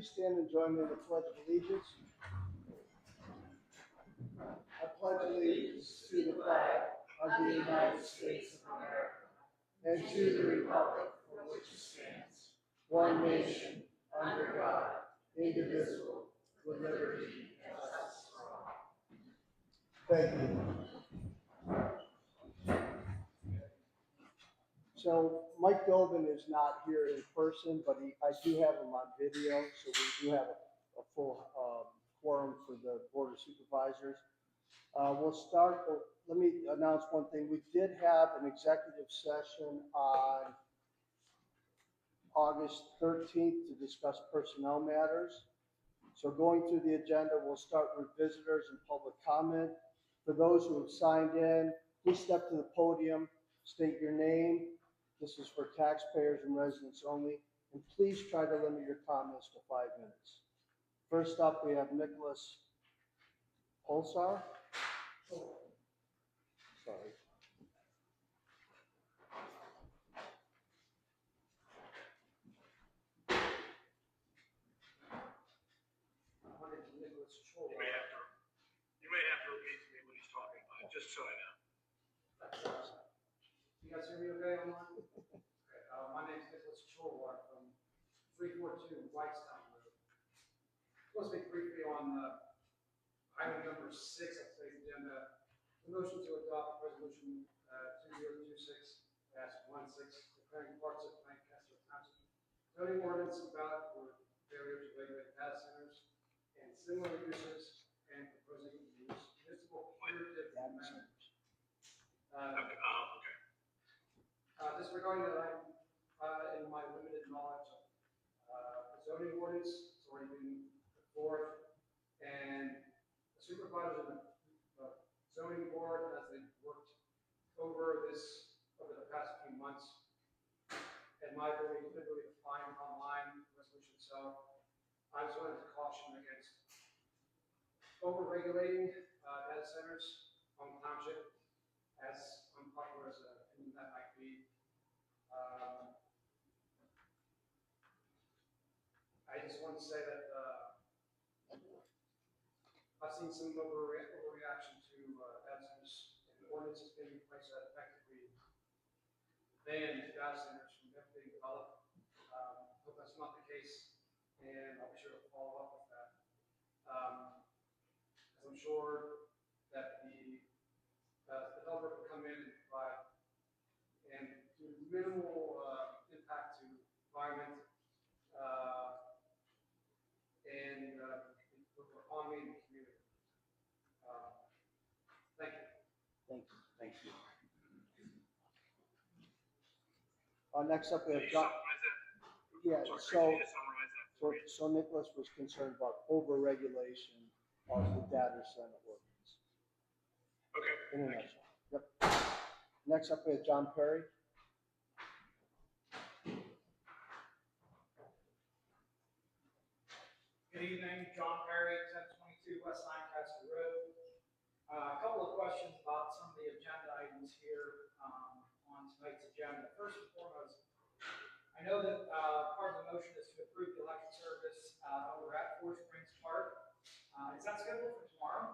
Stand and join me in the Pledge of Allegiance. I pledge allegiance to the flag of the United States of America and to the republic for which it stands, one nation, under God, indivisible, with liberty and justice for all. Thank you. So Mike Doban is not here in person, but I do have him on video, so we do have a full quorum for the Board of Supervisors. We'll start, let me announce one thing. We did have an executive session on August 13th to discuss personnel matters. So going through the agenda, we'll start with visitors and public comment. For those who have signed in, please step to the podium, state your name. This is for taxpayers and residents only. And please try to limit your comments to 5 minutes. First up, we have Nicholas Pulsar. Sorry. You may have to repeat to me what he's talking about, just so I know. You guys hear me okay online? Okay. My name is Nicholas Cholwar from 342 Whitestown Road. I'm supposed to speak briefly on item number 6 of today's agenda. The motion to adopt resolution 2026-16, declaring parts of Lancaster Twp zoning ordinance invalid for failure to regulate data centers and similar uses and proposing municipal curative amendment. Disregarding that I'm in my limited knowledge of the zoning ordinance, it's already been put forth, and the supervisors of the zoning board, as they worked over the past few months, and my ability to find online the resolution itself, I just wanted to caution against over-regulating data centers on the township, as unpopular as an opinion that might be. I just want to say that I've seen some overreaction to data centers and ordinances being in place that effectively ban data centers from being developed. Hope that's not the case, and I'll be sure to follow up with that. As I'm sure that the developer will come in and provide and do minimal impact to environment and the economy and the community. Thank you. Thank you. Next up, we have John. Yeah, so Nicholas was concerned about over-regulation of the data center ordinance. Okay. In a nutshell. Yep. Next up, we have John Perry. Good evening, John Perry, 1022 West Lancaster Road. A couple of questions about some of the agenda items here on tonight's agenda. First and foremost, I know that part of the motion is to approve the electric service over at Four Springs Park. Is that scheduled for tomorrow?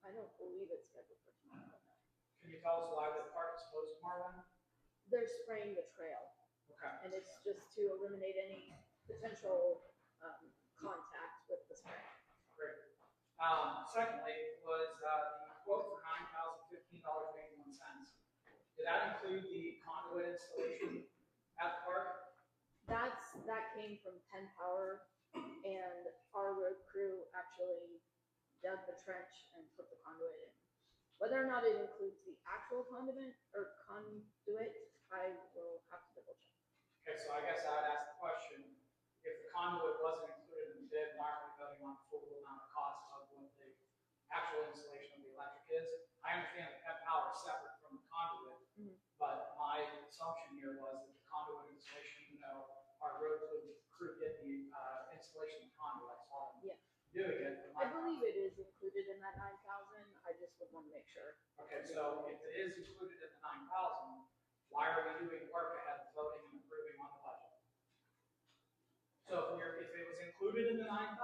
I don't believe it's scheduled for tomorrow. Can you tell us why the park is closed tomorrow then? They're spraying the trail, Okay. and it's just to eliminate any potential contact with the spray. Great. Secondly, was the quote for $9,015.81. Did that include the conduit installation at the park? That came from Penn Power, and our road crew actually dug the trench and put the conduit in. Whether or not it includes the actual conduit, I will have to double check. Okay, so I guess I would ask the question, if the conduit wasn't included in the bid, why are we voting on the full amount of cost of what the actual installation of the electric is? I understand that Penn Power is separate from the conduit, but my assumption here was that the conduit installation, even though our road crew did the installation of the conduit, I saw them doing it. I believe it is included in that 9,000. I just would want to make sure. Okay, so if it is included in the 9,000, why are we doing work ahead of voting and approving on the budget? the 9,000,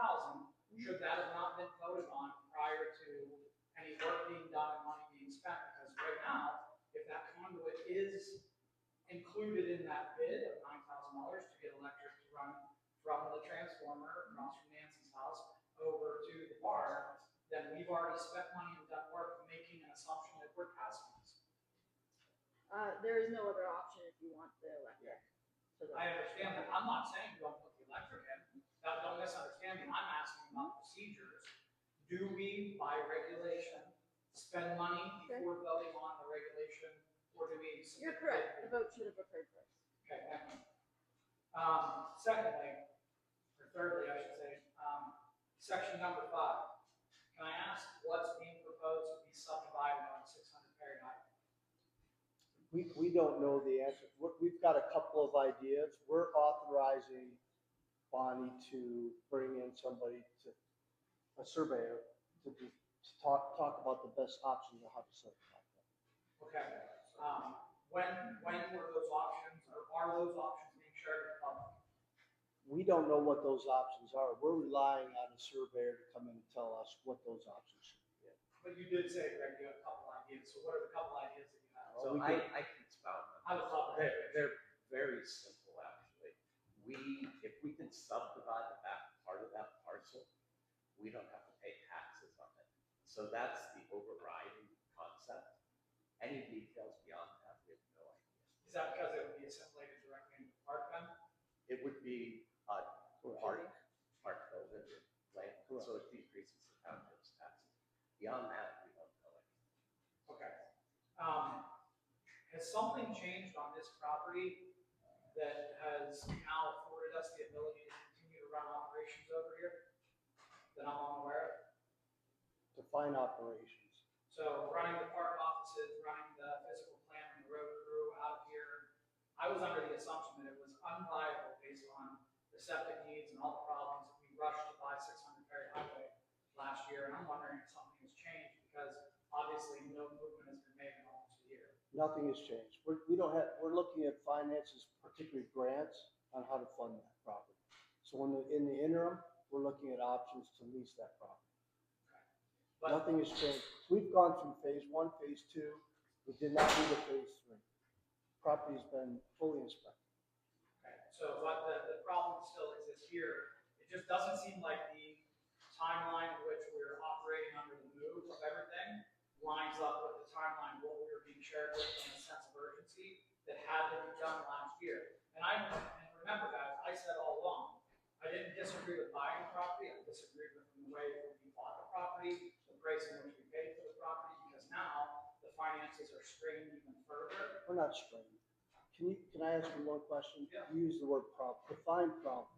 should that have not been voted on prior to any work being done and money being spent? Because right now, if that conduit is included in that bid of $9,000 to get electric to run from the transformer across from Nancy's house over to the bar, then we've already spent money and done work making an assumption that we're passing this. There is no other option if you want the electric. So I understand that. I'm not saying don't put the electric in. Now, don't misunderstand me. I'm asking about procedures. Do we, by regulation, spend money before voting on the regulation, or do we? You're correct. The vote should have occurred first. Okay, thank you. Secondly, or thirdly, I should say, section number 5. Can I ask what's being proposed to be subdivided on 600 Perry Hwy? We don't know the answer. We've got a couple of ideas. We're authorizing Bonnie to bring in somebody a surveyor to talk about the best options of how to subdivide that. Okay. When were those options, or are those options being shared with the public? We don't know what those options are. We're relying on a surveyor to come in and tell us what those options should be. But you did say, Greg, you have a couple ideas. So what are the couple ideas that you have? Well, So we I can expound on I would love that. that. They're very simple, actually. If we can subdivide the back part of that parcel, we don't have to pay taxes on it. So that's the overriding concept. Any details beyond that, we have no idea. Is that because it would be assimilated directly into the park then? It would be park building land, so it decreases the township's taxes. Beyond that, we don't know anything. Okay. Has something changed on this property that has now afforded us the ability to continue to run operations over here that I'm unaware of? Define operations. So running the park offices, running the physical plant and the road crew out of here, I was under the assumption that it was unviable based on the septic needs and all the problems that we rushed to buy 600 Perry Highway last year. And I'm wondering if something has changed because obviously no movement has been made in almost a year. Nothing has changed. We're looking at finances, particularly grants, on how to fund that property. So in the interim, we're looking at options to lease that property. But Nothing has changed. We've gone through phase 1, phase 2. We did not do the phase 3. Property's been fully inspected. okay, so but the problem still exists here. It just doesn't seem like the timeline in which we're operating under the move of everything lines up with the timeline of what we were being shared with and the sense of urgency that had to be done last year. And remember, guys, I said all along, I didn't disagree with buying the property. I disagreed with the way that we bought the property, the price in which we paid for the property, because now the finances are strained even further. We're not strained. Can I ask you one question? Yeah. You use the word problem. Define problem.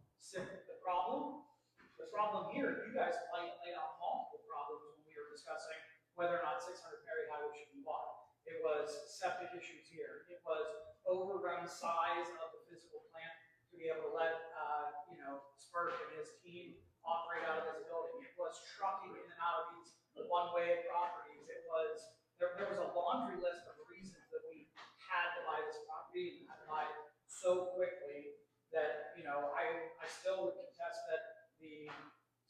The problem here, you guys laid out multiple problems when we were discussing whether or not 600 Perry Highway should be bought. It was septic issues here. It was overrun size of the physical plant to be able to let, Spurt and his team operate out of this building. It was trucking in and out of these one-way properties. It was, there was a laundry list of reasons that we had to buy this property and had to buy it so quickly that, I still would contest that the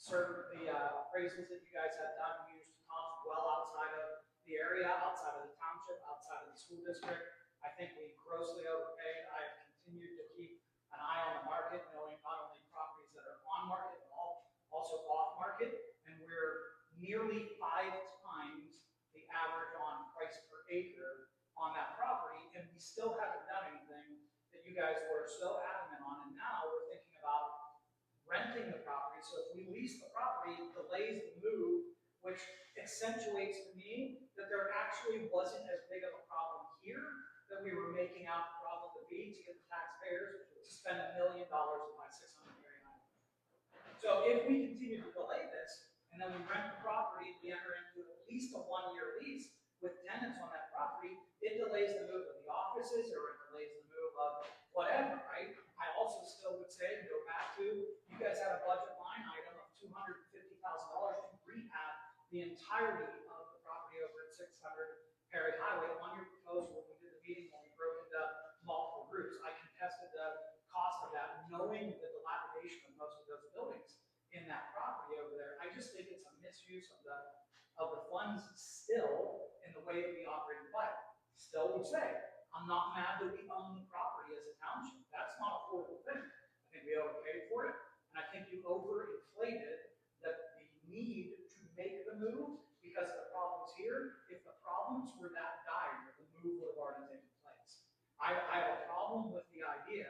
appraisals that you guys had done used comps well outside of the area, outside of the township, outside of the school district. I think we grossly overpaid. I have continued to keep an eye on the market, knowing not only properties that are on market, but also off market. And we're nearly 5 times the average on price per acre on that property. And we still haven't done anything that you guys were so adamant on. And now we're thinking about renting the property. So if we lease the property, it delays the move, which accentuates to me that there actually wasn't as big of a problem here that we were making out the problem to be to get the taxpayers to spend $1 million to buy 600 Perry Highway. So if we continue to delay this, and then we rent the property, we enter into at least a 1-year lease with tenants on that property, it delays the move of the offices, or it delays the move of whatever, right? I also still would say, go back to, you guys had a budget line item of $250,000 to rehab the entirety of the property over at 600 Perry Highway on your proposal when we did the meeting, when we broke into multiple groups. I contested the cost of that, knowing the dilapidation of most of those buildings in misuse of the funds still in the way that we operate the budget. Still would say, I'm not mad that we own the property as a township. That's not a horrible thing. I think we overpaid for it, and I think you overinflated the need to make the move because of the problems here. If the problems were that dire, the move would have already taken place. I have a problem with the idea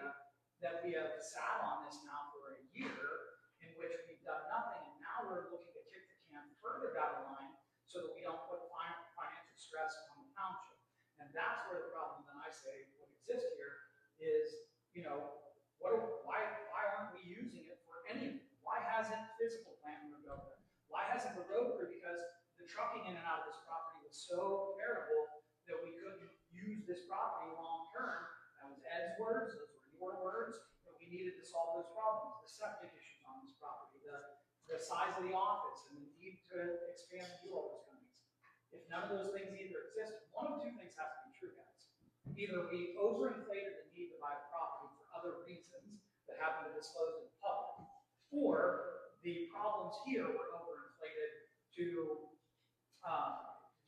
that we have sat on this now for a year in which we've done nothing, and now we're looking to kick the can further down the line so that we don't put financial stress on the township. And that's where the problem that I say would exist here is, why aren't we using it for anything? Why hasn't physical plan moved over there? Why hasn't the road crew? Because the trucking in and out of this property was so terrible that we couldn't use this property long term. That was Ed's words, those were your words, that we needed to solve those problems. The septic issues on this property, the size of the office, and the need to expand and do all those kind of things. If none of those things either exist, one of two things has to be true, guys. Either we overinflated the need to buy the property for other reasons that happen to disclose in public, or the problems here were overinflated to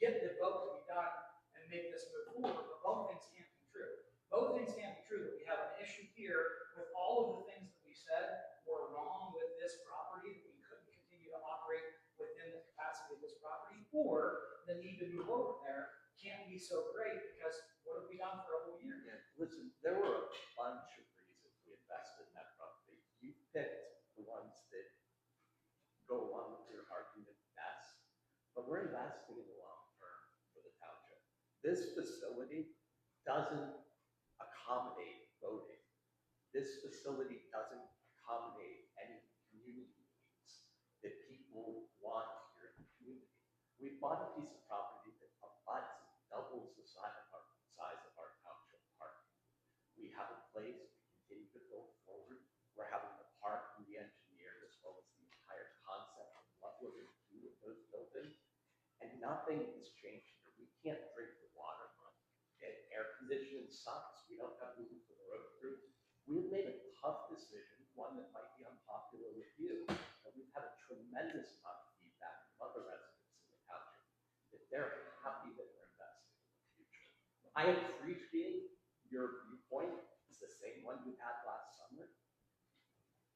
get the vote to be done and make this move forward. But both things can't be true. Both things can't be true, that we have an issue here with all of the things that we said were wrong with this property, that we couldn't continue to operate within the capacity of this property, or the need to move over there can't be so great because what have we done for a whole year? Yeah, listen, there were a bunch of reasons we invested in that property. You picked the ones that go along with your argument best, but we're investing in the long term for the township. This facility doesn't accommodate voting. This facility doesn't accommodate any community needs that people want here in the community. We bought a piece of property that abuts and doubles the size of our township park. We have a place to continue to go forward. We're having the park re-engineered as well as the entire concept of what we're going to do with those buildings. And nothing has changed here. We can't drink the water from it. Air conditioning sucks. We don't have room for the road crew. We've made a tough decision, one that might be unpopular with you, but we've had a tremendous amount of feedback from other residents in the township that they're happy that we're investing in the future. I appreciate your viewpoint. It's the same one you had last summer,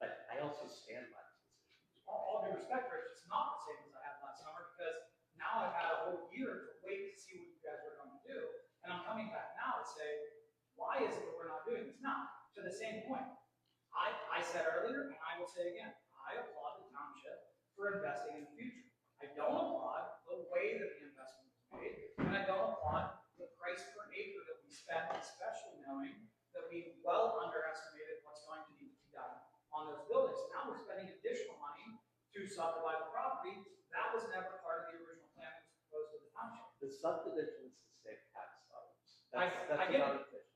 but I also stand by this decision. All due respect, Rich, it's not the same as I had last summer because now I've had a whole year to wait to see what you guys are going to do. And I'm coming back now to say, why is it that we're not doing this? Now, to the same point, I said earlier, and I will say again, I applaud the township for investing in the future. I don't applaud the way that the investment was made, and I don't applaud the price per acre that we spent, especially knowing that we well underestimated what's going to need to be done on those buildings. Now we're spending additional money to subdivide the property. That was never part of the original plan that was proposed to the township. The subdivision is to save tax dollars. I That's get about it. efficiency.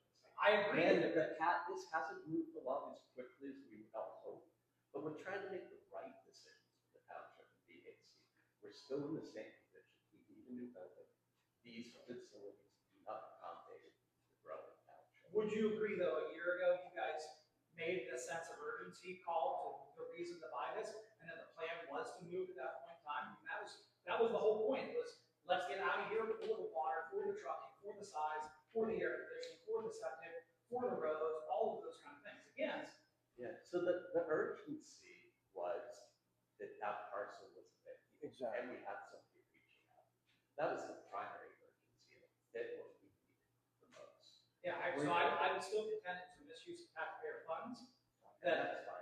I agree. And this hasn't moved along as quickly as we would all hope, but we're trying to make the right decisions for the township and BAC. We're still in the same position. We need a new building. These facilities do not accommodate the growing township. Would you agree, though, a year ago, you guys made the sense of urgency call to the reason to buy this, and that the plan was to move at that point in time? I mean, that was the whole point, was let's get out of here for the water, for the trucking, for the size, for the air conditioning, for the septic, for the roads, all of those kind of things. Again, Yeah, so the urgency was that parcel was available. Exactly. And we had somebody reaching out. That was the primary urgency, and it fit what we needed the most. yeah, so I would still contend it's a misuse of taxpayer funds. That's fine.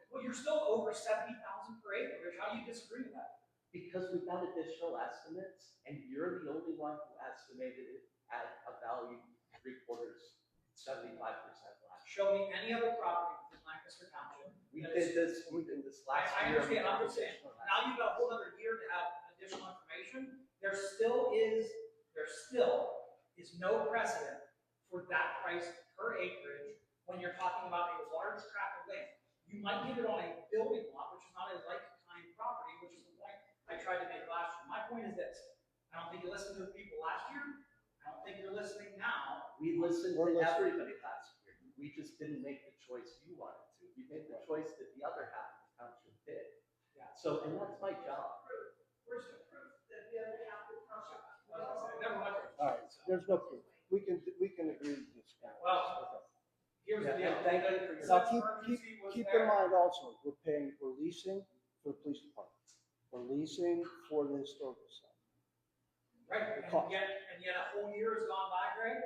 Well, you're still over 70,000 per acre, Rich. How do you disagree with that? Because we got additional estimates, and you're the only one who estimated it at a value 75% last. Show me any other property within Lancaster Township. We did this last I year. understand, I'm just saying, now you've got a whole other year to have additional information. There still is no precedent for that price per acreage when you're talking about a large tract of land. You might get it on a building lot, which is not a like-kind property, which is the point I tried to make last year. My point is this: I don't think you listened to the people last year. I don't think you're listening now. We listened We're to listening. everybody last year. We just didn't make the choice you wanted to. We made the choice that the other half of the township did. Yeah. So, and that's my job. there's no proof. We can agree to disagree. Well, here's the deal. Thank you for your. Now, Since keep emergency was in there- mind also, we're leasing for the police department. We're leasing for the historical society. Right, The cost. and yet a whole year has gone by, Greg,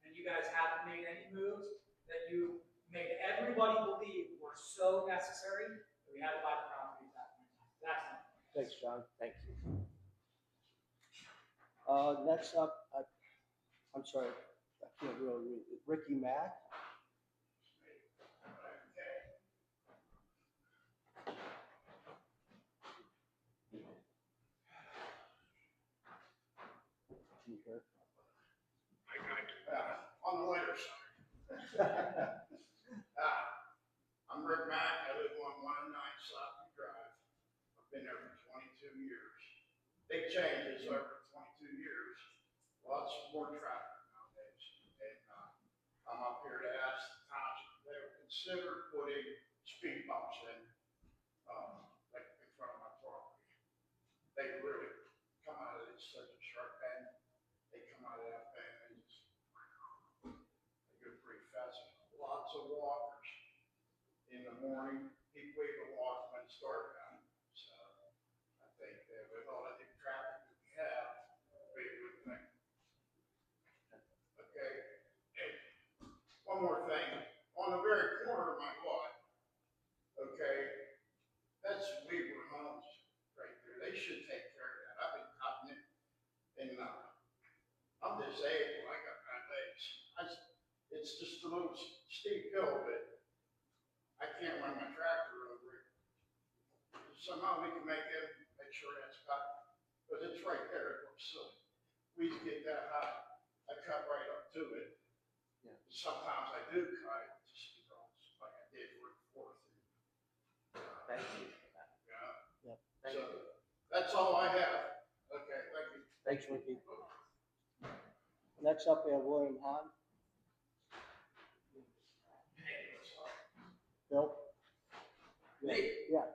and you guys haven't made any moves that you made everybody believe were so necessary that we had to buy the property at that point in time. That's my point. Thanks, John. Thank you. Next up, I'm sorry, I can't really read it. Ricky Mack. Can you hear? On the lighter side. I'm Rick Mack, I live on 109 South Drive. I've been there for 22 years. Big changes over 22 years. Lots more traffic nowadays. And I'm up here to ask the township if they would consider putting speed bumps in, like in front of my property. They really come out of it, such a sharp bend. They come out of that bend and just they go pretty fast. Lots of walkers in the morning. People even walk when it's dark out. So I think that with all the new traffic that we have, it'll be a good thing. Okay. And one more thing. On the very corner of my lot, okay, that's Weaver Homes right there. They should take care of that. I've been cutting it. And I'm disabled. I got bad legs. It's just a little steep hill, but I can't run my tractor over it. Somehow we can make sure that's cut, because it's right there. It looks silly. We get that high. I cut right up to it. Yeah. Sometimes I do cut it, just like I did for the 4th. Thank you for that. Yeah. Thank So you. that's all I have. Okay, thank you. Thanks, Ricky. Next up, we have William Hahn. Bill? Yeah,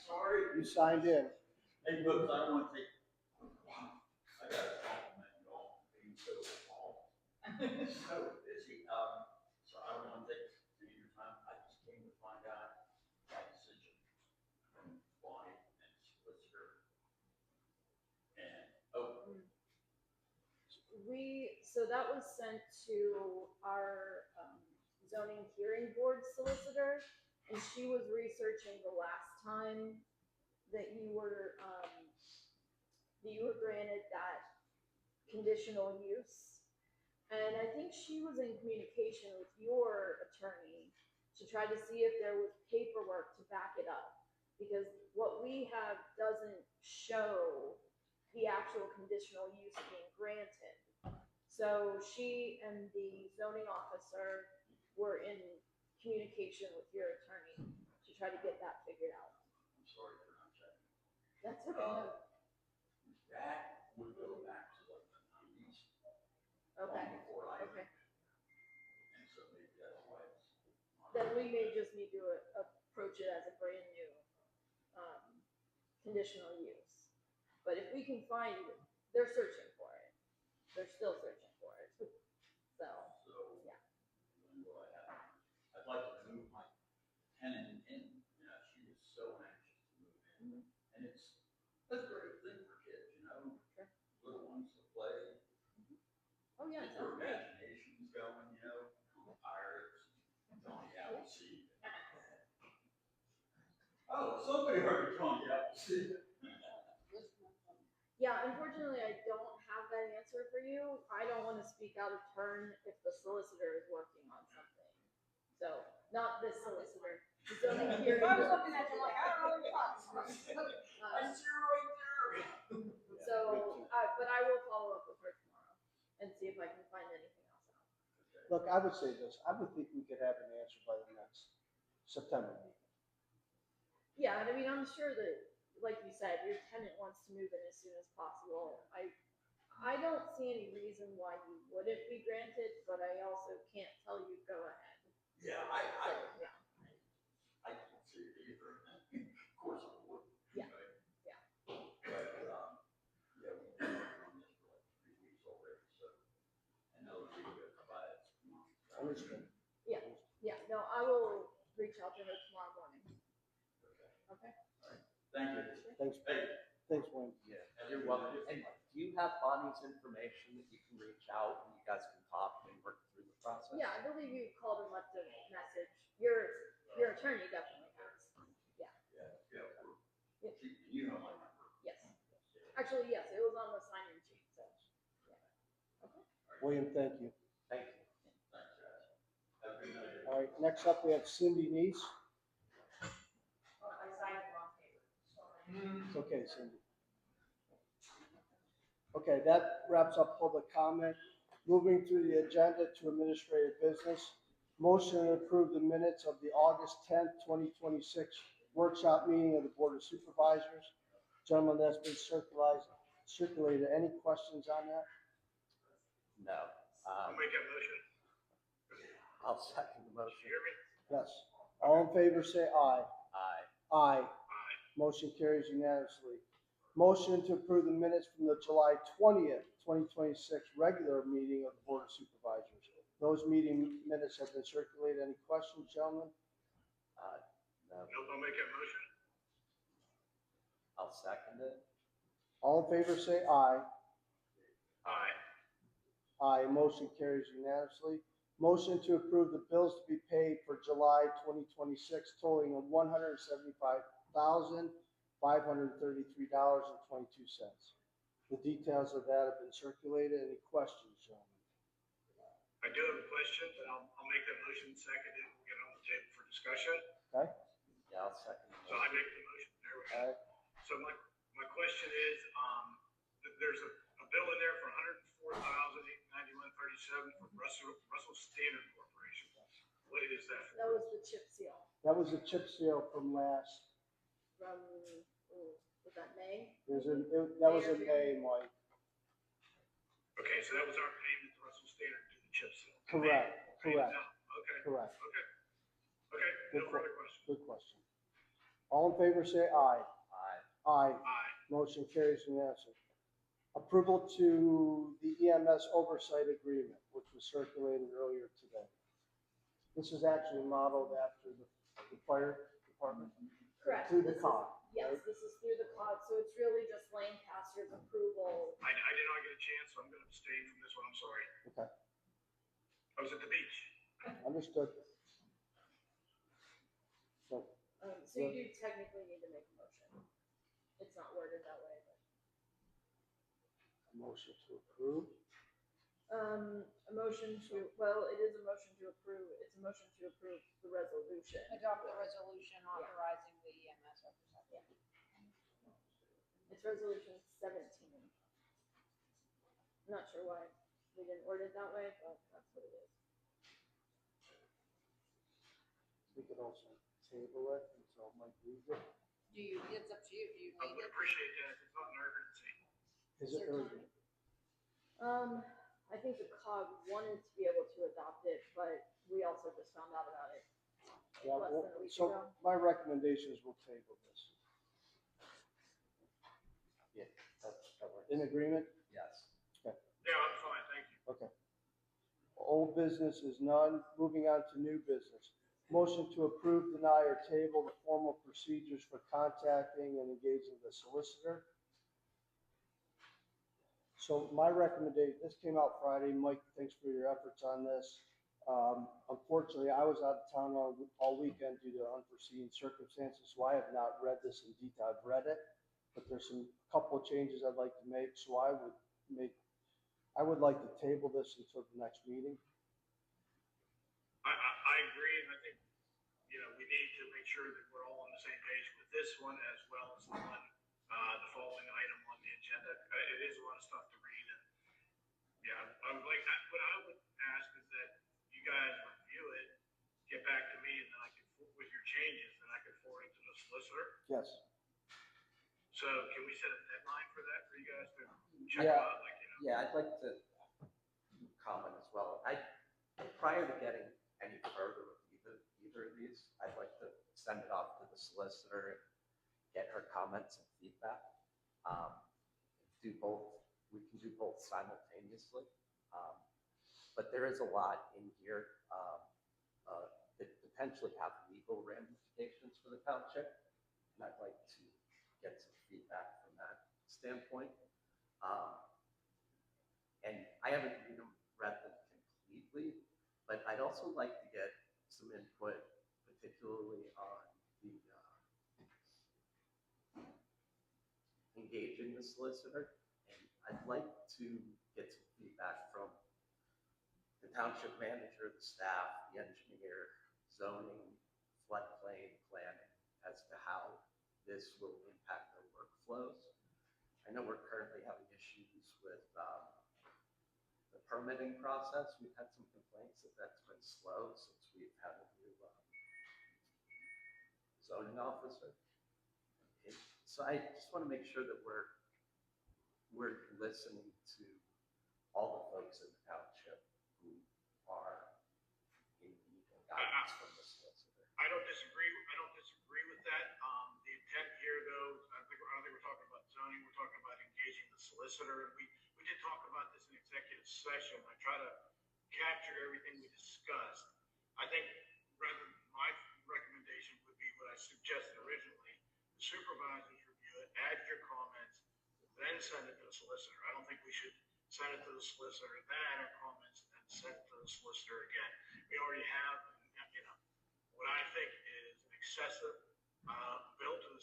Sorry. you signed in. Hey, folks, I don't want to take, I got a compliment, you all, being so small. So busy, so I don't want to take any of your time. I just came to find out my decision from Bonnie and solicitor. And, So that was sent to our zoning hearing board solicitor, and she was researching the last time that you were granted that conditional use. And I think she was in communication with your attorney to try to see if there was paperwork to back it up. Because what we have doesn't show the actual conditional use being granted. So she and the zoning officer were in communication with your attorney to try to get that figured out. I'm sorry for not checking. That's okay. That would go back to like the 90s. Okay, Long before I. okay. And so maybe that's why it's. Then we may just need to approach it as a brand new conditional use. But if we can find, they're searching for it. They're still searching for it. So, So. yeah. When will I have? I'd like to move my tenant in, you know, she was so anxious to move in. And it's a great thing for kids, you know, Sure. little ones to play, oh yeah, get it their sounds great. imaginations going, you know, pirates, Johnny Appleseed. Oh, somebody heard of Johnny Appleseed. Yeah, unfortunately, I don't have that answer for you. I don't want to speak out of turn if the solicitor is working on something. So, not this solicitor. The zoning hearing. I was looking at you like, I don't know what you're talking about. Um, see her right there. So, but I will follow up with her tomorrow and see if I can find anything else out. Look, I would say this, I would think we could have an answer by the next September meeting. Yeah, and I mean, I'm sure that, like you said, your tenant wants to move in as soon as possible. I don't see any reason why you wouldn't be granted, but I also can't tell you go ahead. Yeah, So, yeah. I don't see it either. Of course I would. Yeah, right? yeah. But, yeah, we've been working on this for like 3 reach out to her tomorrow morning. Okay? Thank you. Thanks, thanks, Wayne. Yeah, you're welcome. And do you have Bonnie's information that you can reach out and you guys can talk and work through the process? Yeah, I believe you called and left a message. Your attorney definitely has. Yeah. You know my number. Yes. Actually, yes, it was on the sign-in sheet, so, yeah. Okay. William, thank you. Thank you. Thanks, guys. Have a good night. All right, next up, we have Cindy Neese. I signed the wrong paper. It's okay, Cindy. Okay, that wraps up public comment. Moving through the agenda to administrative business. Motion to approve the minutes of the August 10th, 2026 workshop meeting of the Board of Supervisors. Gentlemen, that's been circulated. Any questions on that? No. I'll make that motion. I'll second the You motion. hear me? Yes. All in favor, say aye. Aye. Aye. Aye. Motion carries unanimously. Motion to approve the minutes from the July 20th, 2026 regular meeting of the Board of Supervisors. Those meeting minutes have been circulated. Any questions, gentlemen? No. Nope, I'll make that motion. I'll second it. All in favor, say aye. Aye. Aye, motion carries unanimously. Motion to approve the bills to be paid for July 2026 totaling of $175,533.22. The details of that have been circulated. Any questions, gentlemen? I do have a question, but I'll make that motion second and we'll get it on the table for discussion. Okay? Yeah, I'll second the So I motion. make the motion. There we go. All right. So my question is, there's a bill in there for $104,891.37 from Russell Standard Corporation. What is that That for? was the chip seal That was a chip seal from last, from, was that May? that was in May, Mike. Okay, so that was our payment to Russell Standard to the chip seal. Correct, correct, Okay, correct. okay, no further questions. Good question. All in favor, say aye. Aye. Aye. Aye. Motion carries unanimously. Approval to the EMS oversight agreement, which was circulated earlier today. This is actually modeled after the fire department. Correct. Through the This is- COG. Yes, this is through the COG, so it's really just Lancaster's approval. I did not get a chance, so I'm gonna abstain from this one, I'm sorry. Okay, I was at the beach. understood. So, So you do technically need to make a motion. It's not worded that way, but. a motion to approve. A motion to, well, it is a motion to approve, it's a motion to approve the resolution. Adopt the resolution authorizing the EMS oversight. It's resolution 17. I'm not sure why we didn't word it that way, but that's what it is. We could also table it until Mike reads it. Do you, it's up to you, do you I need would it? appreciate that if it's not an emergency. Is it urgent? I think the COG wanted to be able to adopt it, but we also just found out about it Yeah, less well, than a week so ago. my recommendation is we'll table this. Yeah, that works. In agreement? Yes. Yeah, I'm fine, thank you. Okay. Old business is none. Moving on to new business. Motion to approve, deny, or table the formal procedures for contacting and engaging the solicitor. So my recommendation, this came out Friday. Mike, thanks for your efforts on this. Unfortunately, I was out of town all weekend due to unforeseen circumstances, so I have not read this in detail. I've read it, but there's a couple of changes I'd like to make, so I would like to table this until the next meeting. I agree, and I think, we need to make sure that we're all on the same page with this one as well as the following item on the agenda. It is a lot of stuff to read, and what I would ask is that you guys review it, get back to me, and then I can, with your changes, then I can forward it to the solicitor. Yes. So can we set a deadline for that, for you guys to check Yeah. out, Yeah, I'd like to comment as well. Prior to getting any further with either of these, I'd like to send it off to the solicitor and get her comments and feedback. We can do both simultaneously. But there is a lot in here. The potentially have legal ramifications for the township. And I'd like to get some feedback from that standpoint. And I haven't read them completely, but I'd also like to get some input, particularly on the engaging the solicitor. And I'd like to get some feedback from the township manager, the staff, the engineer, zoning, floodplain planning, as to how this will impact their workflows. I know we're currently having issues with the permitting process. We've had some complaints that that's been slow since we've had a new zoning officer. So I just want to make sure that we're listening to all the folks in the township who are in need of guidance from the solicitor. I don't disagree with that. The intent here, though, I don't think we're talking about zoning, we're talking about engaging the solicitor. And we did talk about this in executive session. I try to capture everything we discussed. I think rather my recommendation would be what I suggested originally. The supervisors review it, add your comments, then send it to the solicitor. I don't think we should send it to the solicitor, then add our comments, and send it to the solicitor again. We already have, what I think is an excessive bill to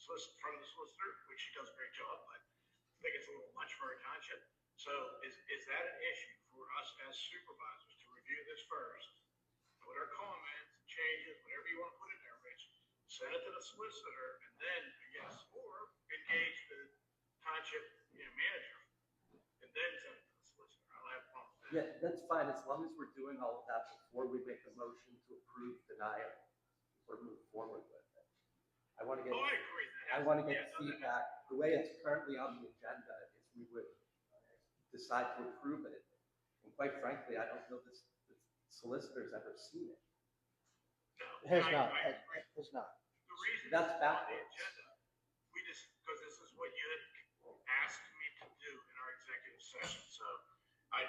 from the solicitor, which she does a great job, but I think it's a little much for our township. So is that an issue for us as supervisors to review this first, put our comments, changes, whatever you want to put in there, Rich, send it to the solicitor, and then, or engage the township manager, and then send it to the solicitor. I don't have a problem with that. Yeah, that's fine, as long as we're doing all of that before we make a motion to approve, deny it, or move forward with it. I want to get, Oh, I agree. I want to get feedback. The way it's currently on the agenda is we would decide to approve it. And quite frankly, I don't know the solicitor's ever seen it. No, Has not, I agree. has not. The reason That's it's on the backwards. agenda, because this is what you had asked me to do in our executive session. So I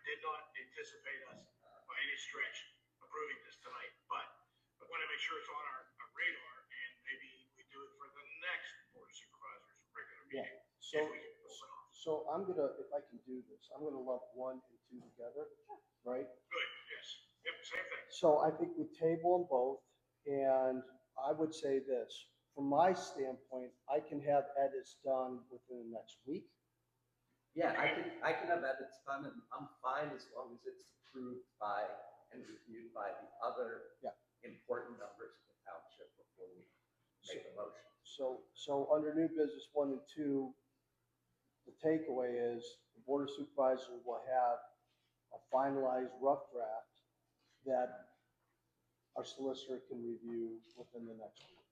did not anticipate us by any stretch approving this tonight, but I want to make sure it's on our radar, and maybe we do it for the next Board of Supervisors regular Yeah. meeting. So, if we can pull it off. so I'm gonna, if I can do this, I'm gonna lump 1 and 2 together, right? Good, yes. Yep, same thing. So I think we table them both, and I would say this, from my standpoint, I can have edits done within the next week. Yeah, I can have edits done, and I'm fine as long as it's approved by and reviewed by the other important members of the township before we make a motion. So under new business 1 and 2, the takeaway is the Board of Supervisors will have a finalized rough draft that our solicitor can review within the next week.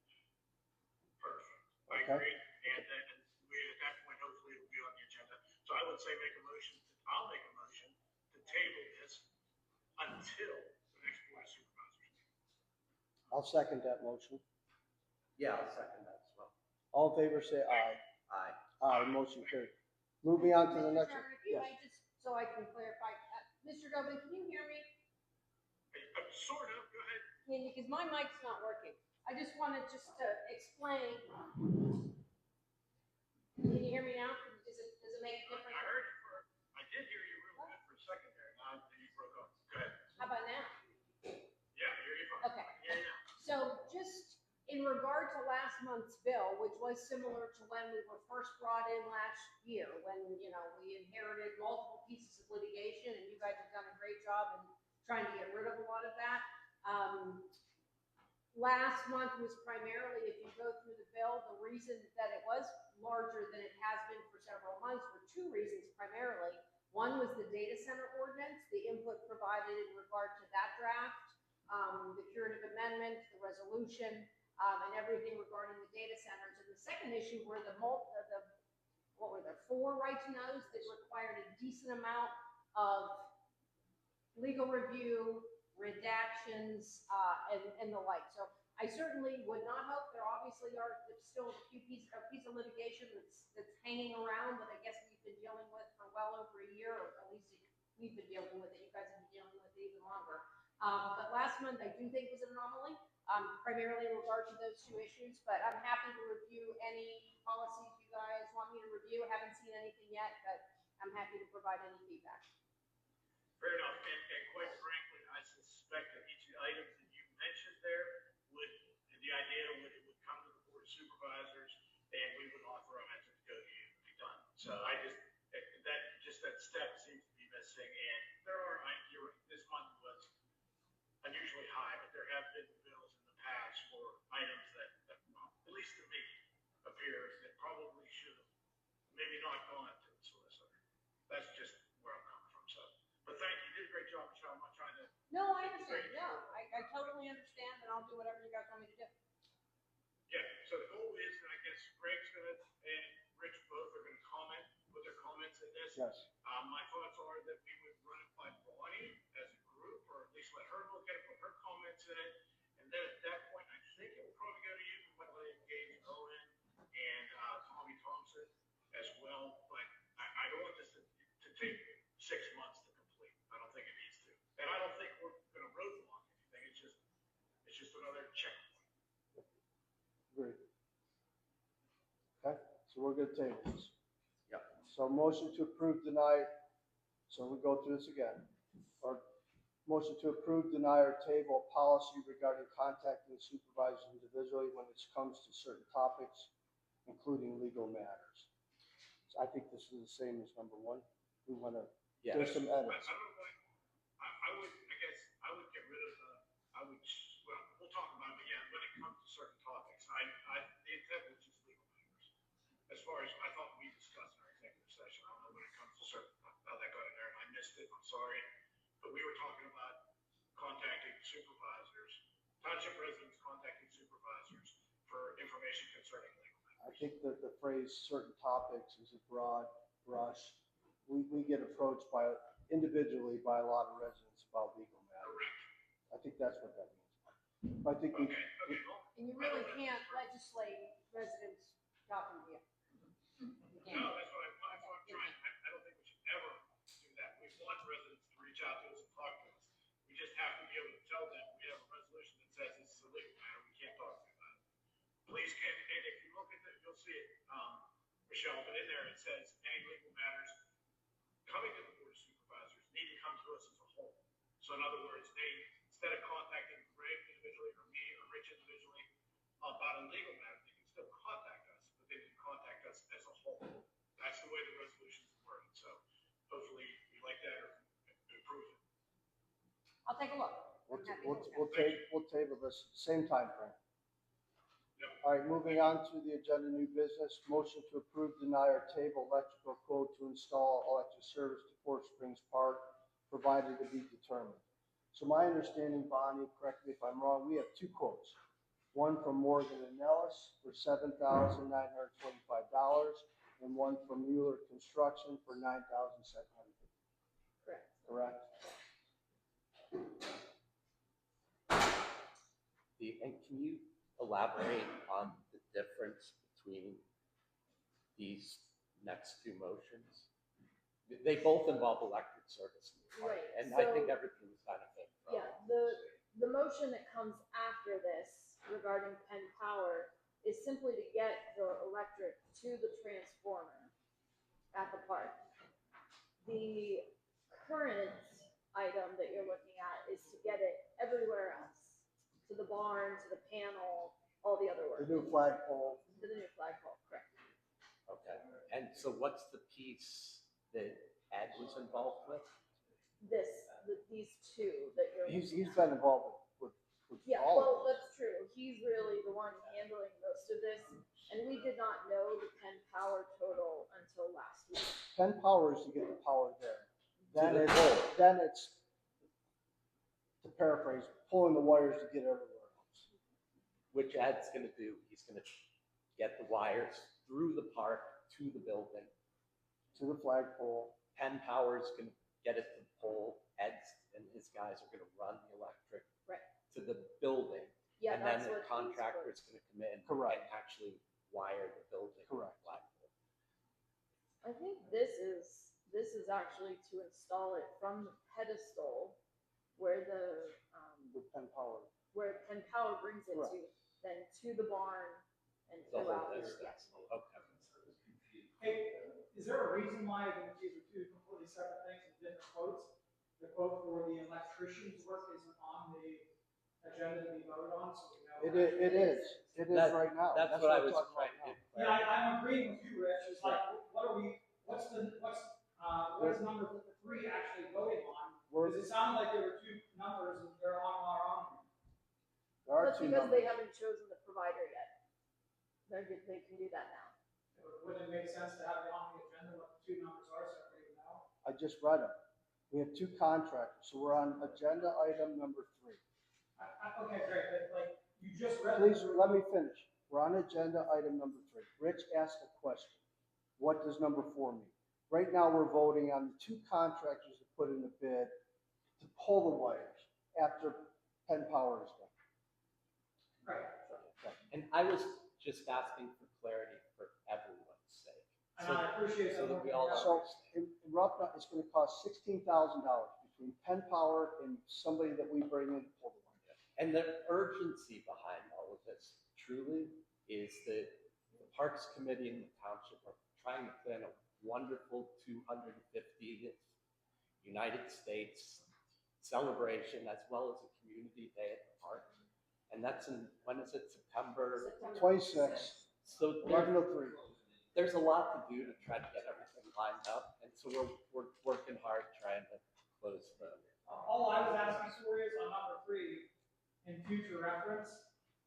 Perfect. I Okay. agree. And then at that point, hopefully it'll be on the agenda. So I would say I'll make a motion to table this until the next Board of Supervisors meeting. I'll second that motion. Yeah, I'll second that as well. All in favor, say aye. Aye. Aye, motion carried. Moving on to the next one. Mr. Chairman, if you Yes. might just, so I can clarify, Mr. Doban, can you hear me? Sort of, go ahead. Because my mic's not working. I just wanted to explain. Can you hear me now? Does it make a difference? I did hear you real good for a second there. Now you broke up. Go ahead. How about now? Yeah, I hear you fine. Okay. Yeah. So just in regard to last month's bill, which was similar to when we were first brought in last year, when, we inherited multiple pieces of litigation, and you guys have done a great job in trying to get rid of a lot of that. Last month was primarily, if you go through the bill, the reason that it was larger than it has been for several months were 2 reasons primarily. One was the data center ordinance, the input provided in regard to that draft, the curative amendment, the resolution, and everything regarding the data centers. And the second issue were what were there, 4 right to knows that required a decent amount of legal review, redactions, and the like. So I certainly would not hope, there obviously are still a piece of litigation that's hanging around that I guess we've been dealing with for well over a year, or at least we've been dealing with it. You guys have been dealing with it even longer. But last month I do think was an anomaly. primarily in regard to those two issues, but I'm happy to review any policies you guys want me to review. Haven't seen anything yet, but I'm happy to provide any feedback. Fair enough, and quite frankly, I suspect that each of the items that you mentioned there the idea would, it would come to the board of supervisors, and we would authorize it to go to you to be done. So that step seems to be missing, and you're right, this month was unusually high, but there have been bills in the past for items that well, at least to me, appears that probably should have maybe not gone to the solicitor. That's just where I'm coming from, so. But thank you, you did a great job, Michelle, I'm not trying to. No, I understand. No, I totally understand, and I'll do whatever you guys want me to do. Yeah, so the goal is, and I guess Greg's gonna, and Rich both are gonna comment, put their comments in this. Yes. My thoughts are that we would run it by Bonnie as a group, or at least let her look at it, put her comments in it. And then at that point, I think it will probably go to you, we might let it engage Owen and Tommy Thompson as well. But I don't want this to take 6 months to complete. I don't think it needs to. And I don't think we're gonna roadblock anything. It's just another checkpoint. Agreed. Okay, so we're gonna table this. Yep. So motion to approve, deny, so we go through this again. Or motion to approve, deny, or table policy regarding contacting supervisors individually when it comes to certain topics, including legal matters. So I think this is the same as number one. We wanna, Yeah. there's some I edits. don't know what, I would get rid of we'll talk about it, but yeah, when it comes to certain topics, the intent was just legal matters. As far as, I thought we discussed in our executive session, I don't know when it comes to certain, how that got in there, and I missed it, I'm sorry. But we were talking about contacting supervisors, township residents contacting supervisors for information concerning legal matters. I think that the phrase certain topics is a broad brush. We get approached individually by a lot of residents about legal matters. Correct. I think that's what that means. I think we, Okay, well, And you really can't legislate residents talking to you. You no, can't. that's what I'm trying, I don't think we should ever do that. We want residents to reach out to us and talk to us. We just have to be able to tell them, we have a resolution that says this is a legal matter, we can't talk to you about it. Please, and if you look at it, you'll see it, Michelle, but in there it says, any legal matters coming to the board of supervisors need to come to us as a whole. So in other words, instead of contacting Greg individually or me or Rich individually about a legal matter, they can still contact us, but they can contact us as a whole. That's the way the resolutions are worded, so hopefully you like that or improve it. I'll take a look. I'm happy to look at it. we'll table this, same time frame. Yep. All right, moving on to the agenda, new business, motion to approve, deny, or table electrical quote to install electric service to Fort Springs Park, provided to be determined. So my understanding, Bonnie, correct me if I'm wrong, we have two quotes. One from Morgan and Nellis for $7,925, and one from Mueller Construction for $9,750. Correct. Correct? And can you elaborate on the difference between these next two motions? They both involve electric service. Right, And I think so- everything's benefit from. Yeah, the motion that comes after this regarding Penn Power is simply to get the electric to the transformer at the park. The current item that you're looking at is to get it everywhere else, to the barn, to the panel, all the other work. The new flagpole. To the new flagpole, correct. Okay, and so what's the piece that Ed was involved with? These two that you're. He's looking at. been involved with Yeah, all well, of this. that's true. He's really the one handling most of this, and we did not know the Penn Power total until last week. Penn Power is to get the power there. the pole. Then it's, to paraphrase, pulling the wires to get everywhere else. Which Ed's gonna do, he's gonna get the wires through the park to the building. To the flagpole. Penn Power's gonna get it to the pole, Ed's and his guys are gonna run the electric Right. to the building. Yeah, And then that's the what he's contractor's gonna come in Correct. and actually wire the building. Correct. Flagpole. I think this is actually to install it from the pedestal where the, With Penn Power. where Penn Power brings it to, Correct. then to the barn and The whole throughout, distance. yes. Okay. Hey, is there a reason why these are two completely separate things and different quotes? The quote for the electrician's work isn't on the agenda to be voted on, so we know. It is right now. That's what I we're was talking trying about to now. get. Yeah, I'm agreeing with you, Rich, it's like, what is number 3 actually voting on? Because it sounded like there were two numbers and they're on our own. There are That's two because they numbers. haven't chosen the provider yet. They can do that now. Wouldn't it make sense to have it on the agenda, what the two numbers are, so everybody would know? I just read them. We have two contractors, so we're on agenda item number 3. Okay, great, but like, you just read. Please, let me finish. We're on agenda item number 3. Rich asked a question. What does number 4 mean? Right now, we're voting on the two contractors to put in the bid to pull the wires after Penn Power is done. Right, And I was just asking for clarity for everyone's sake. and I appreciate So that. that we all So understand. in rough, it's gonna cost $16,000 between Penn Power and somebody that we bring in to pull the wire. And the urgency behind all of this truly is that the Parks Committee and the township are trying to plan a wonderful 250th United States celebration as well as a community day at the park. And that's in, when is it, September? 26, So 11 to 3. there's a lot to do to try to get everything lined up. And so we're working hard trying to close the. All I was asking for is on number 3, in future reference,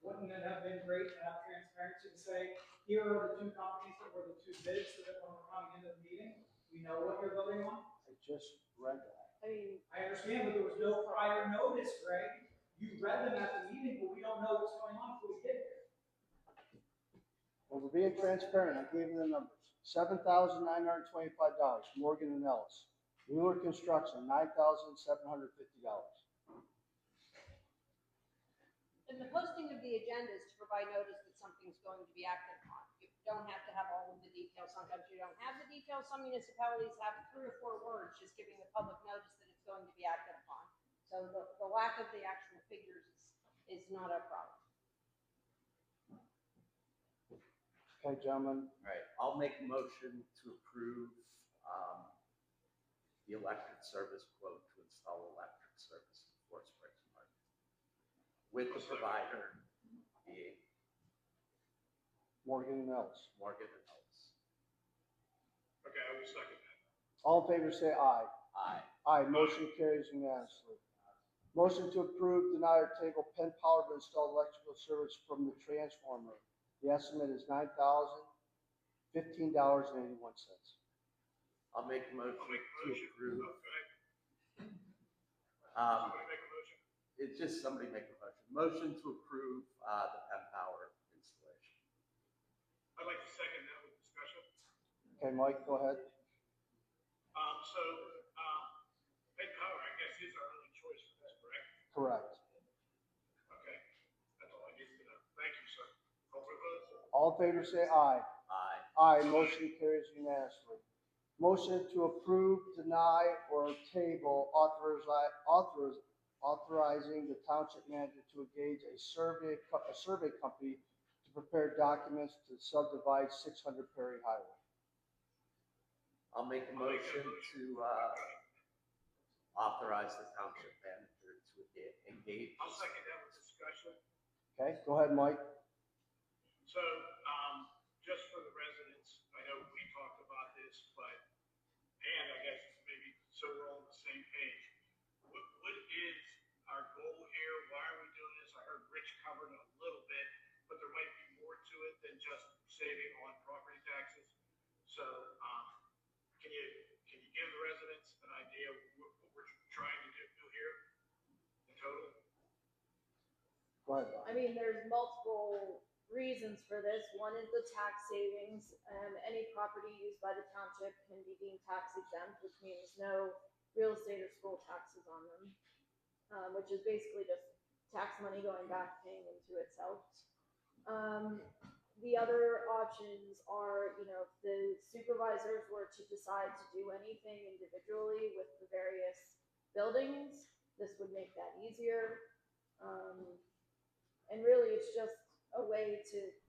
wouldn't it have been great to have transparency to say, here are the two companies that were the two bids, so that when we're coming into the meeting, we know what you're voting on? I just read that. I mean, I understand, but there was no prior notice, Greg. You read them at the meeting, but we don't know what's going on until we get here. Well, we're being transparent. I gave you the numbers. $7,925, Morgan and Ellis. Mueller Construction, $9,750. And the posting of the agenda is to provide notice that something's going to be acted upon. You don't have to have all of the details. Sometimes you don't have the details. Some municipalities have 3 or 4 words just giving the public notice that it's going to be acted upon. So the lack of the actual figures is not a problem. Okay, gentlemen, All right, I'll make a motion to approve the electric service quote to install electric service in Fort Springs Park. With the provider being Morgan and Ellis. Morgan and Ellis. Okay, I will second that. All in favor, say aye. Aye. Aye, motion carries unanimously. Motion to approve, deny, or table Penn Power to install electrical service from the transformer. The estimate is $9,015.81. I'll make a motion I'll make a to motion. approve. Okay. Um, Somebody make a motion? It's just somebody make a motion. Motion to approve the Penn Power installation. I'd like to second that with discussion. Okay, Mike, go ahead. Penn Power, I guess, is our only choice for this, correct? Correct. Okay, that's all I needed to know. Thank you, sir. Call for a vote. All in favor, say aye. Aye. Aye, motion carries unanimously. Motion to approve, deny, or table authorizing the township manager to engage a survey company to prepare documents to subdivide 600 Perry Highway. I'll make a motion to authorize the township manager to engage. I'll second that with discussion. Okay, go ahead, Mike. So, just for the residents, I know we talked about this, but, and I guess maybe so we're all on the same page. What is our goal here? Why are we doing this? I heard Rich covered it a little bit, but there might be more to it than just saving on property taxes. So, can you give the residents an idea of what we're trying to do here in total? Go ahead. I mean, there's multiple reasons for this. One is the tax savings. Any property used by the township can be deemed tax exempt, which means no real estate or school taxes on them, which is basically just tax money going back, paying into itself. The other options are, if the supervisors were to decide to do anything individually with the various buildings, this would make that easier. just a way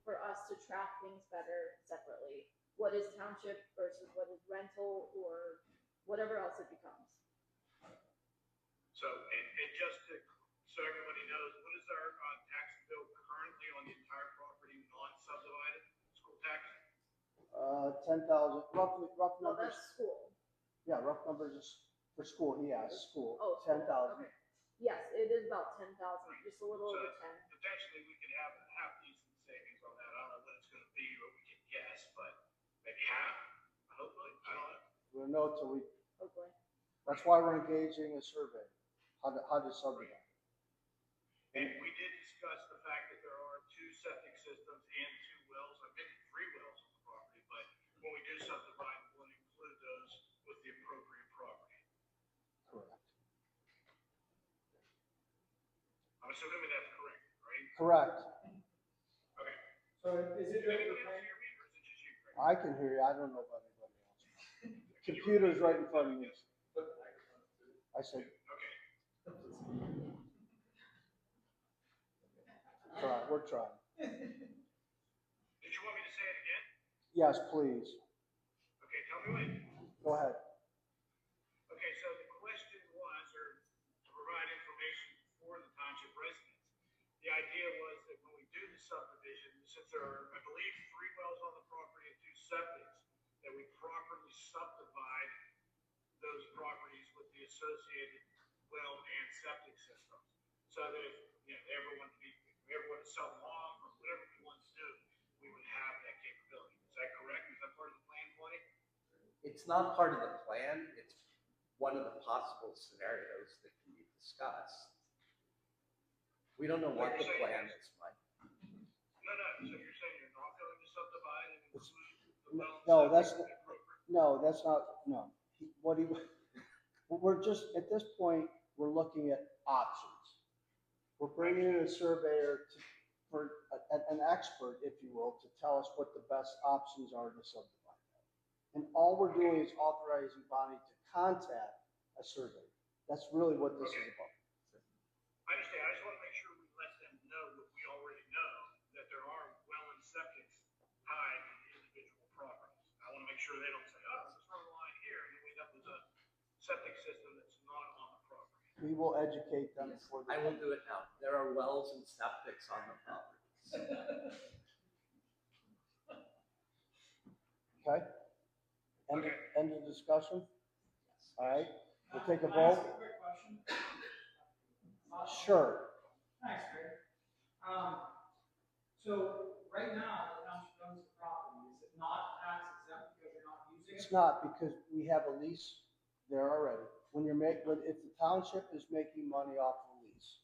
for us to track things better separately. What is township versus what is rental or whatever else it becomes. So, and just to, so everybody knows, what is our tax bill currently on the entire property, non-subdivided school tax? 10,000, rough Well, numbers. that's school. Yeah, rough numbers is for school, he asked, school, Oh, 10,000. okay. Yes, it is about 10,000, just a little So over 10. potentially we could have half decent savings on that. I don't know what it's gonna be, or we can guess, but maybe half, hopefully, I don't know. We'll know till we, Hopefully. that's why we're engaging a survey, how to subdivide. And we did discuss the fact that there are 2 septic systems and 2 wells, or maybe 3 wells on the property, but when we do subdivide, we'll include those with the appropriate property. Correct. I'm assuming that's correct, right? Correct. Okay. So is it Can your anybody else plan? hear me, or is it just you, Craig? I can hear you, I don't know about anybody else. Computer's right in front of me. I said, Okay. we're trying. Did you want me to say it again? Yes, please, Okay, tell me when. go ahead. Okay, so the question was, or to provide information for the township residents. The idea was that when we do the subdivision, since there are, I believe, 3 wells on the property and 2 septics, that we properly subdivide those properties with the associated well and septic systems. So that if, everyone to sell them off or whatever we want to do, we would have that capability. Is that correct? Is that part of the plan, Tony? It's not part of the plan, it's one of the possible scenarios that can be discussed. We don't know what the plan is, Mike. No, so you're saying you're not going to subdivide and include the well? No, that's not, no. We're just, at this point, we're looking at options. We're bringing in a surveyor for an expert, if you will, to tell us what the best options are to subdivide that. And all we're doing is authorizing Bonnie to contact a surveyor. That's really what this is about. I understand. I just want to make sure we let them know what we already know, that there are well and septics tied to the individual properties. I want to make sure they don't say, oh, let's run a line here, and then we end up with a septic system that's not on the property. We will educate them Yes, for I will do it now. There are wells and septics on the properties. Okay? End of discussion? All right, we'll take a Can I ask vote. a quick question? Sure. Thanks, Greg. So right now, the township owns the property. Is it not tax exempt because you're not using it? It's not, because we have a lease there already. If the township is making money off the lease,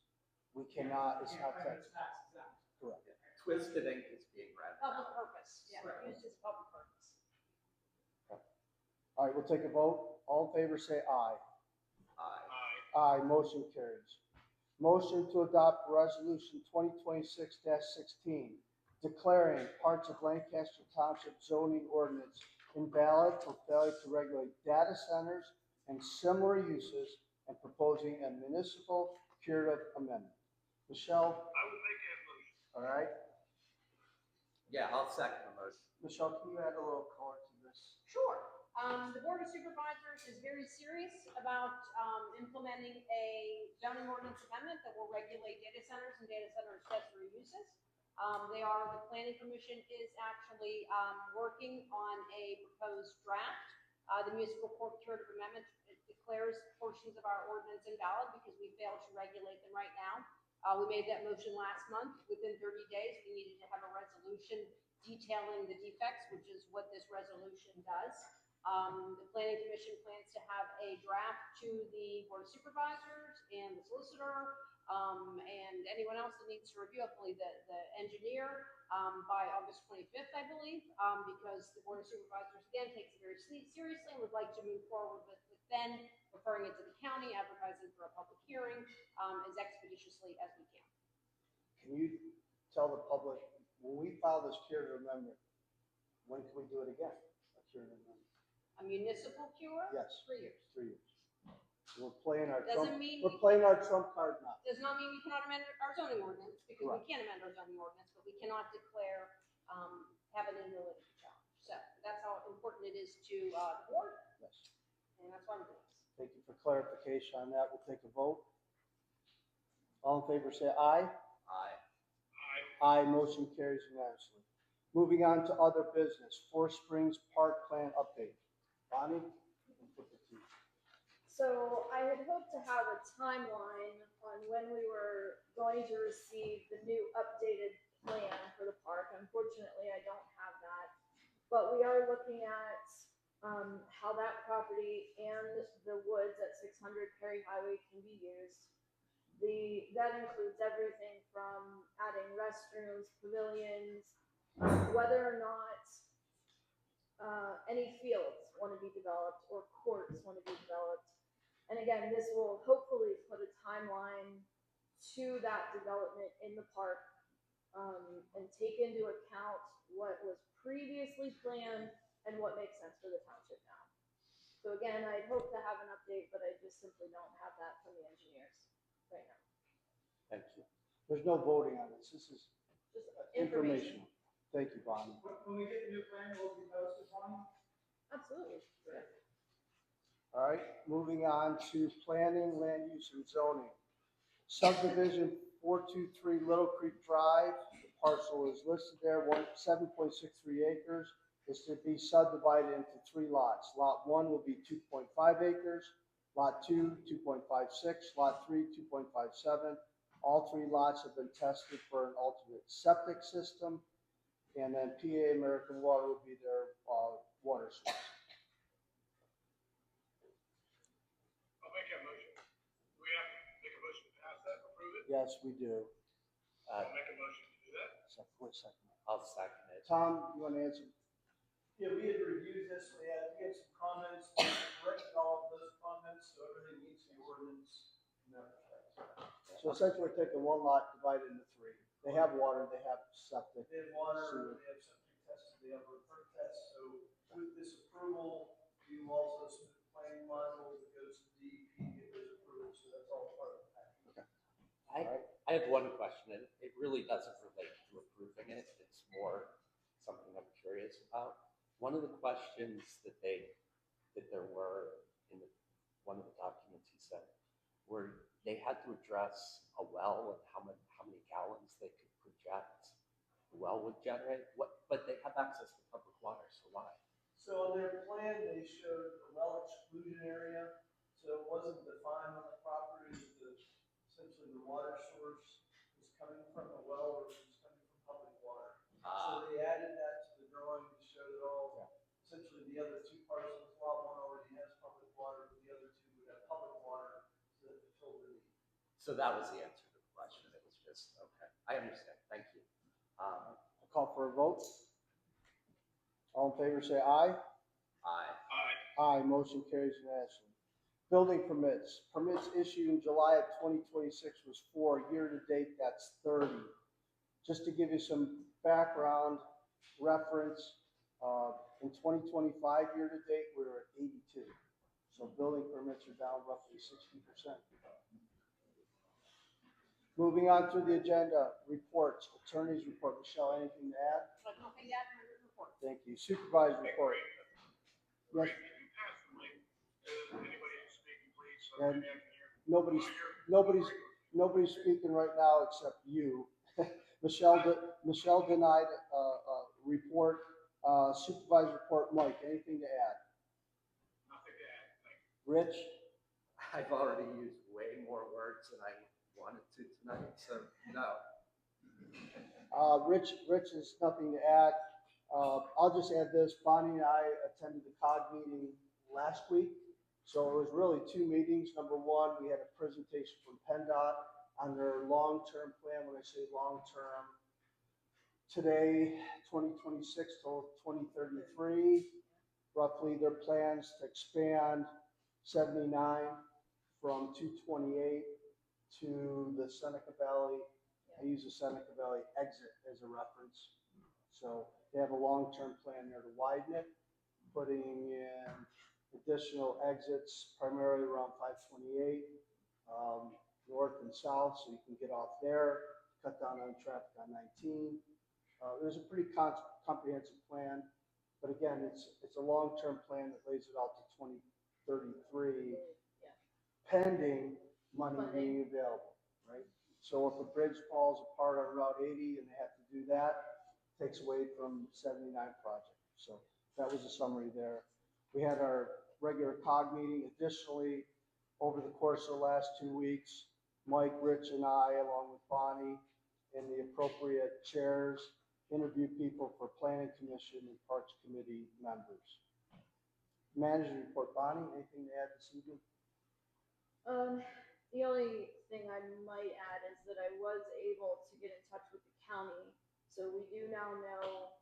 we cannot, it's not It's taxable. tax exempt. Correct. Twisted ink is being read Public now. purpose, yeah, used as public purpose. All right, we'll take a vote. All in favor, say aye. Aye. Aye, motion carries. Motion to adopt resolution 2026-16, declaring parts of Lancaster Township zoning ordinance invalid for failure to regulate data centers and similar uses, and proposing a municipal curative amendment. Michelle, I will make that motion. all right? Yeah, I'll second the motion. Michelle, can you add a little color to this? Sure. The Board of Supervisors is very serious about implementing a zoning ordinance amendment that will regulate data centers and data center accessory uses. The Planning Commission is actually working on a proposed draft. The municipal court curative amendment declares portions of our ordinance invalid because we failed to regulate them right now. We made that motion last month. Within 30 days, we needed to have a resolution detailing the defects, which is what this resolution does. The Planning Commission plans to have a draft to the Board of Supervisors and the solicitor, and anyone else that needs to review, hopefully the engineer, by August 25th, I believe, because the Board of Supervisors, again, takes it very seriously and would like to move forward with then referring it to the county, advertising for a public hearing, as expeditiously as we can. Can you tell the public, when we file this curative amendment, when can we do it again? A curative amendment? A municipal cure? Yes. 3 years. 3 years. We're playing our Doesn't mean, we're playing our trump card now. does not mean we cannot amend our zoning ordinance, because we Correct. can amend our zoning ordinance, but we cannot declare, have an invalidity challenge. So that's how important it is to, the board, Yes. and that's why I'm doing this. Thank you for clarification on that. We'll take a vote. All in favor, say aye. Aye. Aye, motion carries unanimously. Moving on to other business, Four Springs Park Plan update. Bonnie? Flip it to you. So I had hoped to have a timeline on when we were going to receive the new updated plan for the park. Unfortunately, I don't have that. But we are looking at how that property and the woods at 600 Perry Highway can be used. That includes everything from adding restrooms, pavilions, whether or not any fields want to be developed or courts want to be developed. And again, this will hopefully put a timeline to that development in the park, and take into account what was previously planned and what makes sense for the township now. So again, I'd hope to have an update, but I just simply don't have that from the engineers right now. Thank you. There's no voting on this. This is Just informational. Thank you, Bonnie. When we get the new plan, will it be posted, Bonnie? Absolutely. All right, moving on to planning, land use, and zoning. Subdivision 423 Little Creek Drive, the parcel is listed there, 7.63 acres. Is to be subdivided into 3 lots. Lot 1 will be 2.5 acres, Lot 2, 2.56, Lot 3, 2.57. All 3 lots have been tested for an alternate septic system, and then PA American Water will be their water source. I'll make that motion. Do we have to make a motion to pass that, approve it? Yes, we do. I'll make a motion to do that. Wait a second. I'll second it. Tom, you want to answer? Yeah, we had reviewed this, we had some comments, we corrected all of those comments, so everything meets the ordinance in that respect. So essentially, we're taking 1 lot divided into 3. They have water, they have septic. They have water, sewer. they have septic tested, they have referred tests, so with this approval, you also submit the planning module that goes to DEP, get those approved, so that's all part of the package. I have one question, and it really doesn't relate to approving it. It's more something I'm curious about. One of the questions that there were in one of the documents he said were they had to address a well and how many gallons they could project the well would generate. But they have access to public water, so why? So on their plan, they showed a well exclusion area, so it wasn't defined on the property that essentially the water source was coming from a well or it was coming from public water. So they added that to the drawing to show that all, essentially the other 2 parcels, lot 1 already has public water, but the other 2 would have public water so that fulfill the need. So that was the answer to the question. It was just, okay, I understand. Thank you. I'll call for a vote. All in favor, say aye. Aye. Aye, motion carries unanimously. Building permits. Permits issued in July of 2026 was 4. Year to date, that's 30. Just to give you some background reference, in 2025 year to date, we were at 82. So building permits are down roughly 60%. Moving on to the agenda, reports, attorney's report. Michelle, anything to add? But nothing to add to my written report. Thank you. Supervisor report. Ray, Yes, can you pass the mic to anybody who's speaking, please, so And maybe I can hear? nobody's speaking right now except you. Michelle denied report. Supervisor report. Mike, anything to add? Nothing to add, thank you. Rich? I've already used way more words than I wanted to tonight, so no. Rich has nothing to add. I'll just add this. Bonnie and I attended the COG meeting last week. So it was really 2 meetings. Number 1, we had a presentation from PennDOT on their long-term plan. When I say long-term, today, 2026 till 2033, roughly their plans to expand 79 from 228 to the Seneca Valley. I use the Seneca Valley exit as a reference. So they have a long-term plan there to widen it, putting in additional exits primarily around 528, north and south, so you can get off there, cut down on traffic on 19. There's a pretty comprehensive plan, but again, it's a long-term plan that lays it out to 2033, pending money being available, right? So if a bridge falls apart on Route 80 and they have to do that, it takes away from 79 project. So that was a summary there. We had our regular COG meeting. Additionally, over the course of the last 2 weeks, Mike, Rich, and I, along with Bonnie and the appropriate chairs, interview people for Planning Commission and Parks Committee members. Manager report, Bonnie, anything to add this evening? The only thing I might add is that I was able to get in touch with the county, so we do now know,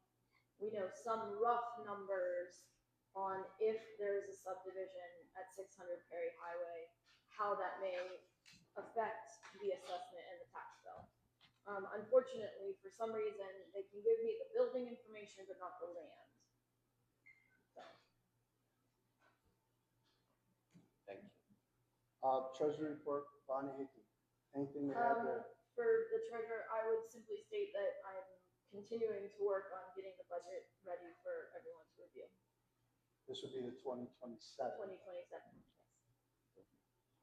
we know some rough numbers on if there's a subdivision at 600 Perry Highway, how that may affect the assessment and the tax bill. Unfortunately, for some reason, they can give me the building information, but not the land. So, Thank you. Treasury report, Bonnie Hickey, anything to add there? for the treasurer, I would simply state that I'm continuing to work on getting the budget ready for everyone's review. This would be the 2027, 2027, yes.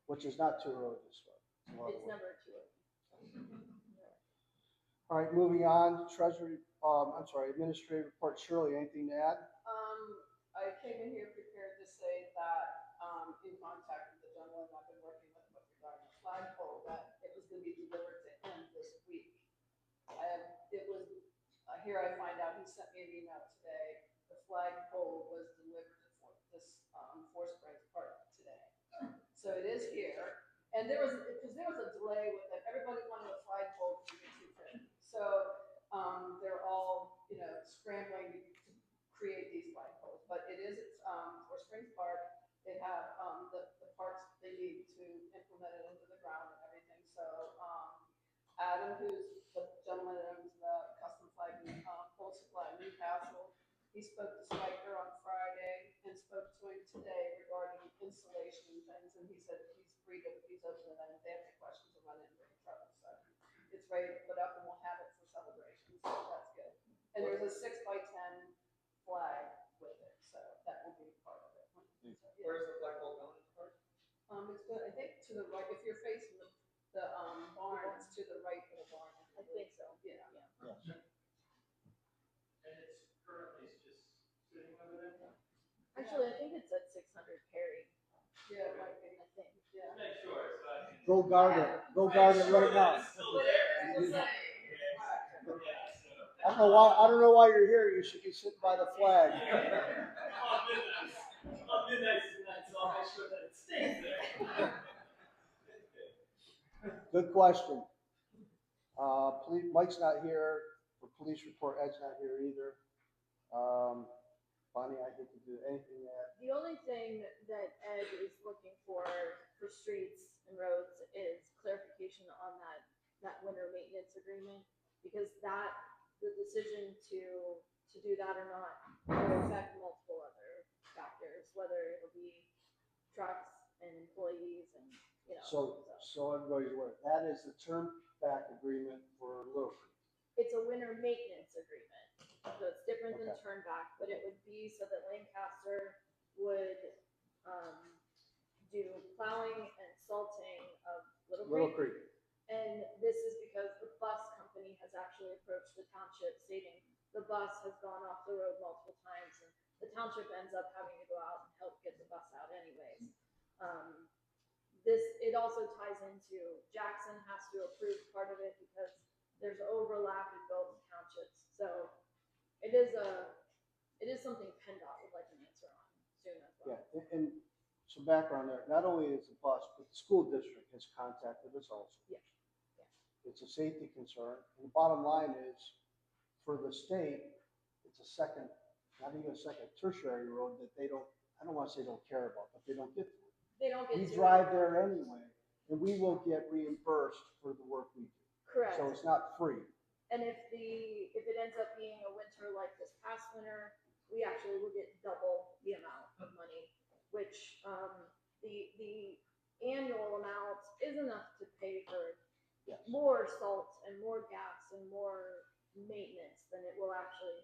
which is not too early to start. It's never too early. All right, moving on, Treasury, Administrative report. Shirley, anything to add? I came in here prepared to say that, in contact with the gentleman I've been working with regarding the flagpole, that it was gonna be delivered to him this week. Here I find out, he sent me an email today, the flagpole was delivered to Four Springs Park today. So it is here, and there was a delay with it, everybody wanted a flagpole to be 250. So, they're all, scrambling to create these flagpoles, but it is, Four Springs Park. They have, the parts they need to implement it into the ground and everything, so, Adam, who's the gentleman that owns the custom flag, pole supply in Newcastle, he spoke to Spiker on Friday and spoke to him today regarding installation and things, and he said he's free to, he's open to them, if they have any questions or run into any trouble, so it's ready to put up and we'll have it for celebration, so that's good. And there's a 6x10 flag with it, so that will be part of it. So, yeah. Where's the flagpole going to park? It's good, I think to the right, if you're facing the barn, it's to the right of the barn. I think so. Yeah. And it's currently just sitting over there? Actually, I think it's at 600 Perry, Yeah, it might be, I think. yeah. Make sure, so I can. Go guard it. Go guard it right now. Still there. Yeah, I don't know why you're here. You should be sitting by the flag. I'll be nice tonight, so I'll make sure that it stays there. Good question. Mike's not here. For police report, Ed's not here either. Bonnie, I think to do anything that. The only thing that Ed is looking for streets and roads is clarification on that winter maintenance agreement, because the decision to do that or not will affect multiple other factors, whether it'll be trucks and employees and, So everybody's aware, that is the term back agreement for Little Creek. It's a winter maintenance agreement, so it's different than Okay. turn back, but it would be so that Lancaster would, do plowing and salting of Little Little Creek. Creek. And this is because the bus company has actually approached the township stating the bus has gone off the road multiple times and the township ends up having to go out and help get the bus out anyways. It also ties into Jackson has to approve part of it because there's overlap in both townships. So it is something PennDOT would like an answer on soon as well. Yeah, and some background there. Not only is the bus, but the school district has contacted us also. Yeah. It's a safety concern. And the bottom line is, for the state, it's a second, not even a second tertiary road that they don't, I don't want to say don't care about, but they don't get to. They don't get We to. drive there anyway, and we will get reimbursed for the work we do. Correct. So it's not free. And if it ends up being a winter like this past winter, we actually will get double the amount of money, which which, the annual amount is enough to pay for Yes. more salt and more gas and more maintenance than it will actually,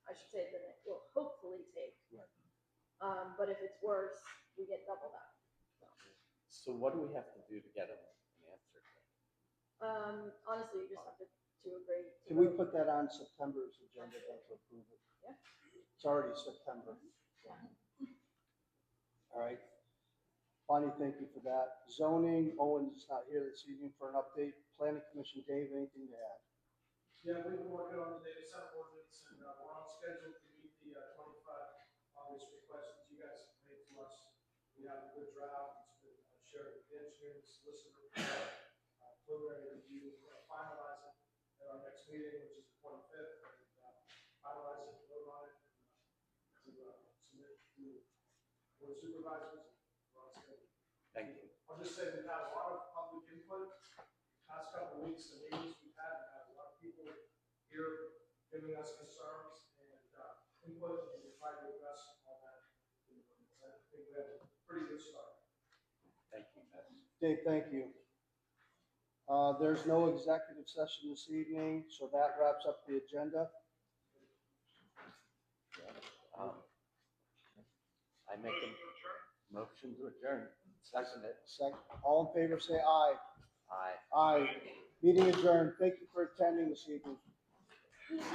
I should say, than it will hopefully take. Right. But if it's worse, we get double that. So what do we have to do to get an answer? Honestly, you just have to agree. to Can we vote. put that on September's agenda then to approve it? Yeah. It's already September. All right. Bonnie, thank you for that. Zoning, Owen's not here this evening for an update. Planning Commission, Dave, anything to add? Yeah, we've been working on the data center ordinance, and we're on schedule to meet the 25 August request that you guys made to us. We have a good draft, it's been shared with the engineer, the solicitor, preliminary review. We're gonna finalize it at our next meeting, which is the 25th, and finalize it, vote on it, and to submit to the board of supervisors. We're on schedule. Thank you. I'll just say we've had a lot of public input. Past couple of weeks, the meetings we've had a lot of people here giving us concerns and input, and we try to address all that. I think we have a pretty good start. Thank you, Matt. Dave, thank you. There's no executive session this evening, so that wraps up the agenda. I make a motion to adjourn. Second it. All in favor, say aye. Aye. Aye. Meeting adjourned. Thank you for attending this evening.